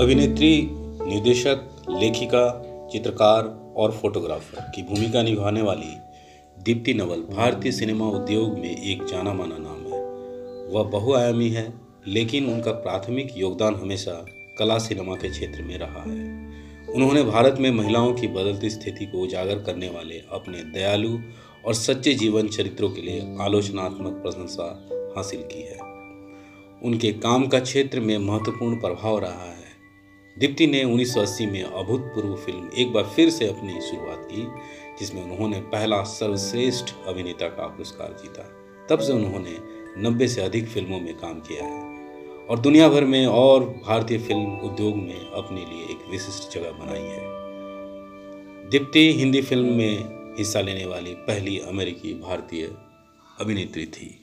अभिनेत्री, निर्देशक, लेखिका, चित्रकार और फोटोग्राफर की भूमिका निभाने वाली दीप्ति नवल भारतीय सिनेमा उद्योग में एक जाना माना नाम है। वह बहुआयामी है, लेकिन उनका प्राथमिक योगदान हमेशा कला सिनेमा के क्षेत्र में रहा है। उन्होंने भारत में महिलाओं की बदलती स्थिति को उजागर करने वाले अपने दयालु और सच्चे जीवन चरित्रों के लिए आलोचनात्मक प्रशंसा हासिल की है। उनके काम का क्षेत्र में महत्वपूर्ण प्रभाव रहा है। दीप्ति ने 1980 में अभूतपूर्व फिल्म एक बार फिर से अपनी शुरुआत की, जिसमें उन्होंने पहला सर्वश्रेष्ठ अभिनेता का पुरस्कार जीता। तब से उन्होंने 90 से अधिक फिल्मों में काम किया है और दुनिया भर में और भारतीय फिल्म उद्योग में अपने लिए एक विशिष्ट जगह बनाई है। दीप्ति हिंदी फिल्म में हिस्सा लेने वाली पहली अमेरिकी भारतीय अभिनेत्री थी।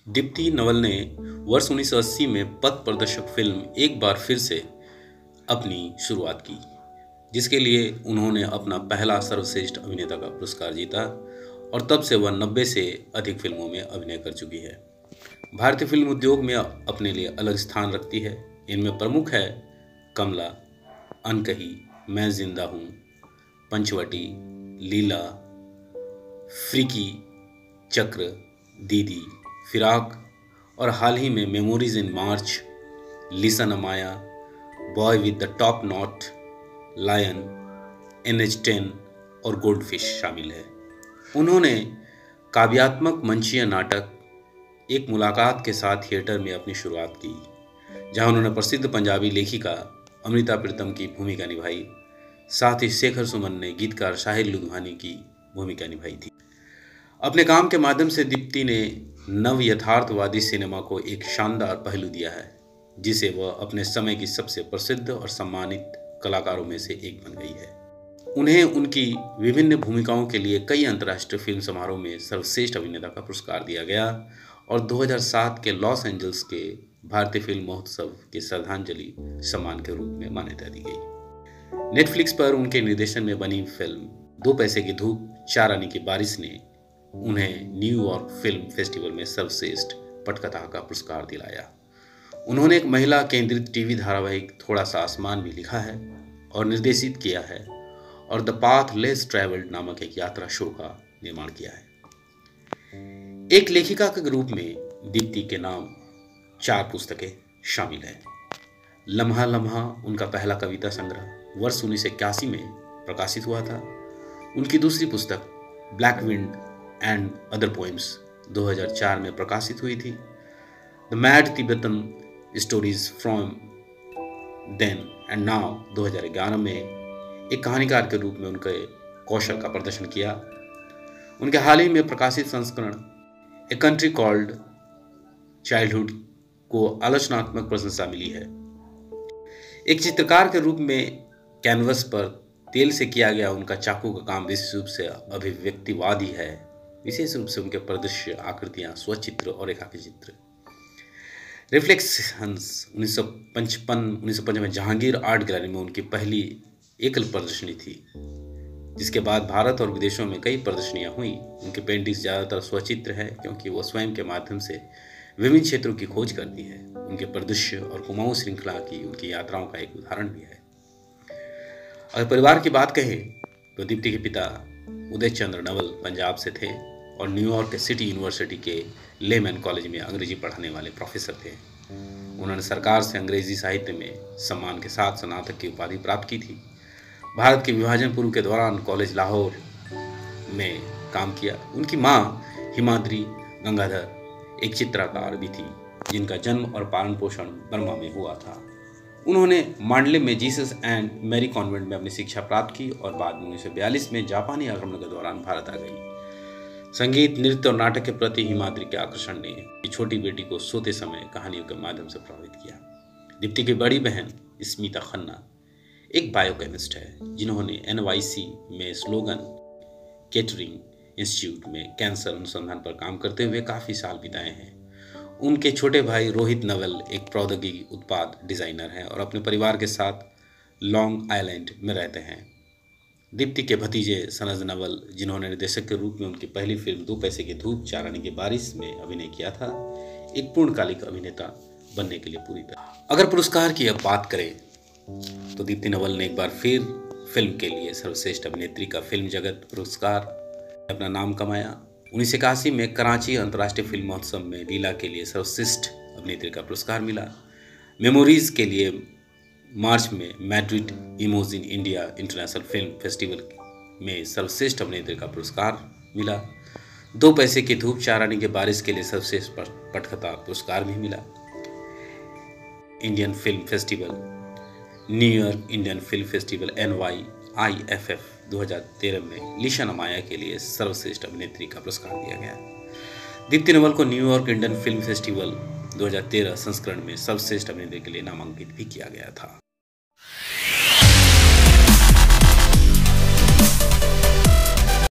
दीप्ति नवल ने वर्ष 1980 में पथ प्रदर्शक फिल्म एक बार फिर से अपनी शुरुआत की, जिसके लिए उन्होंने अपना पहला सर्वश्रेष्ठ अभिनेता का पुरस्कार जीता और तब से वह 90 से अधिक फिल्मों में अभिनय कर चुकी है। भारतीय फिल्म उद्योग में अपने लिए अलग स्थान रखती है। इनमें प्रमुख है कमला, अनकही, मैं जिंदा हूँ, पंचवटी, लीला, फ्रीकी, चक्र, दीदी, फिराक और हाल ही में Memories in March, Listen Amaya, Boy with the Top Knot, Lion, NH10 और गोल्डफिश शामिल है। उन्होंने काव्यात्मक मंचीय नाटक एक मुलाकात के साथ थिएटर में अपनी शुरुआत की, जहां उन्होंने प्रसिद्ध पंजाबी लेखिका अमृता प्रीतम की भूमिका निभाई। साथ ही शेखर सुमन ने गीतकार शाहिर लुधियाना की भूमिका निभाई थी। अपने काम के माध्यम से दीप्ति ने नव यथार्थवादी सिनेमा को एक शानदार पहलू दिया है, जिसे वह अपने समय की सबसे प्रसिद्ध और सम्मानित कलाकारों में से एक बन गई है। उन्हें उनकी विभिन्न भूमिकाओं के लिए कई अंतर्राष्ट्रीय फिल्म समारोह में सर्वश्रेष्ठ अभिनेता का पुरस्कार दिया गया और 2007 के लॉस एंजल्स के भारतीय फिल्म महोत्सव के श्रद्धांजलि सम्मान के रूप में मान्यता दी गई। नेटफ्लिक्स पर उनके निर्देशन में बनी फिल्म 2 पैसे की धूप, 4 आने की बारिश ने उन्हें न्यूयॉर्क फिल्म फेस्टिवल में सर्वश्रेष्ठ पटकथा का पुरस्कार दिलाया। उन्होंने एक महिला केंद्रित टीवी धारावाहिक थोड़ा सा आसमान भी लिखा है और निर्देशित किया है और द पाथ लेस ट्रैवल्ड नामक एक यात्रा शो का निर्माण किया है। एक लेखिका के रूप में दीप्ति के नाम 4 पुस्तकें शामिल हैं। लम्हा लम्हा उनका पहला कविता संग्रह वर्ष 1981 में प्रकाशित हुआ था। उनकी दूसरी पुस्तक Black Wind and Other Poems 2004 में प्रकाशित हुई थी। The Mad Tibetan Stories from Then and Now 2011 में एक कहानीकार के रूप में उनके कौशल का प्रदर्शन किया। उनके हाल ही में प्रकाशित संस्करण ए कंट्री कॉल्ड चाइल्डहुड को आलोचनात्मक प्रशंसा मिली है। एक चित्रकार के रूप में कैनवस पर तेल से किया गया उनका चाकू का काम विशेष रूप से अभिव्यक्तिवादी है। विशेष रूप से उनके परिदृश्य, आकृतियां, स्वचित्र और रेखांकित चित्र। रिफ्लेक्शंस 1955 में जहांगीर आर्ट गैलरी में उनकी पहली एकल प्रदर्शनी थी, जिसके बाद भारत और विदेशों में कई प्रदर्शनियां हुई। उनकी पेंटिंग्स ज़्यादातर स्वचित्र है, क्योंकि वो स्वयं के माध्यम से विभिन्न क्षेत्रों की खोज करती है। उनके परिदृश्य और कुमाऊं श्रृंखला की उनकी यात्राओं का एक उदाहरण भी है। अगर परिवार की बात कहें तो दीप्ति के पिता उदय चंद्र नवल पंजाब से थे और न्यूयॉर्क के सिटी यूनिवर्सिटी के लेमैन कॉलेज में अंग्रेजी पढ़ाने वाले प्रोफेसर थे। उन्होंने सरकार से अंग्रेजी साहित्य में सम्मान के साथ स्नातक की उपाधि प्राप्त की थी। भारत के विभाजन पूर्व के दौरान कॉलेज लाहौर में काम किया। उनकी माँ हिमाद्री गंगाधर एक चित्रकार भी थी, जिनका जन्म और पालन पोषण बर्मा में हुआ था। उन्होंने मांडले में जीसस एंड मैरी कॉन्वेंट में अपनी शिक्षा प्राप्त की और बाद में 1942 में जापानी आक्रमण के दौरान भारत आ गई। संगीत, नृत्य और नाटक के प्रति हिमाद्री के आकर्षण ने छोटी बेटी को सोते समय कहानियों के माध्यम से प्रभावित किया। दीप्ति की बड़ी बहन स्मिता खन्ना एक बायोकेमिस्ट है, जिन्होंने NYC में स्लोगन केटरिंग इंस्टीट्यूट में कैंसर अनुसंधान पर काम करते हुए काफ़ी साल बिताए हैं। उनके छोटे भाई रोहित नवल एक प्रौद्योगिकी उत्पाद डिजाइनर हैं और अपने परिवार के साथ लॉन्ग आइलैंड में रहते हैं। दीप्ति के भतीजे सनज नवल, जिन्होंने निर्देशक के रूप में उनकी पहली फिल्म 2 पैसे की धूप 4 आने की बारिश में अभिनय किया था, एक पूर्णकालिक अभिनेता बनने के लिए पूरी तरह। अगर पुरस्कार की अब बात करें तो दीप्ति नवल ने एक बार फिर फिल्म के लिए सर्वश्रेष्ठ अभिनेत्री का फिल्म जगत पुरस्कार अपना नाम कमाया। 1981 में कराची अंतर्राष्ट्रीय फिल्म महोत्सव में लीला के लिए सर्वश्रेष्ठ अभिनेत्री का पुरस्कार मिला। मेमोरीज के लिए मार्च में Madrid Imagine India international film festival में सर्वश्रेष्ठ अभिनेत्री का पुरस्कार मिला। 2 पैसे की धूप 4 आने की बारिश के लिए सर्वश्रेष्ठ पटकथा पुरस्कार भी मिला। Indian film festival, New York Indian film festival NYIFF 2013 में लीशा नमाया के लिए सर्वश्रेष्ठ अभिनेत्री का पुरस्कार दिया गया। दीप्ति नवल को न्यूयॉर्क इंडियन फिल्म फेस्टिवल 2013 संस्करण में सर्वश्रेष्ठ अभिनेत्री के लिए नामांकित भी किया गया था।